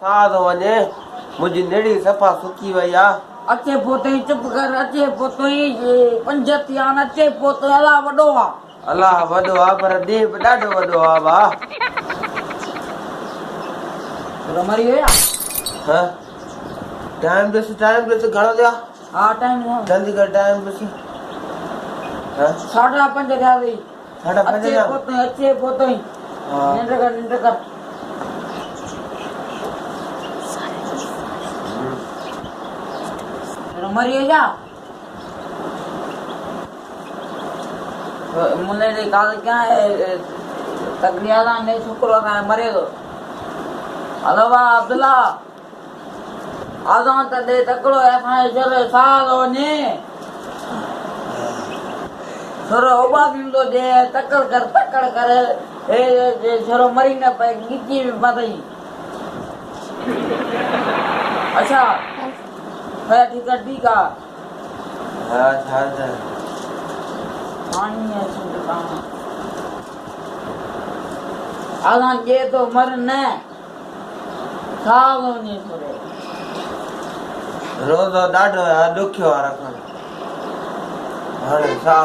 साधो वने मुझी नेड़ी सफा सुकी वई आ अचे पोते चुप कर अचे पोते पंजती आन अचे पोते अला वडो आ अल्लाह वडो आ पर देह बि ॾाढो वडो आ बा तो मरी गया हां टाइम बस घणो दिया हां टाइम जल्दी कर टाइम बस हां 5:30 थिया वई 5:30 अचे पोते हां निंड कर मरी गया मुने रे काल क्या है तकलियाला ने शुक्र का मरे तो हेलो बा अब्दुल्ला आजा त दे तकड़ो ऐसा चले सालो ने छोरो ओबा दिंदो जे तकड़ कर ए छोरो मरी न पे गिची में पतई अच्छा है ठीक है हां छा पानी है सुनता आजा ये तो मरने सालो ने छोरे रोज़ ॾाढो ॾुखियो आहे रखणु हाणे छा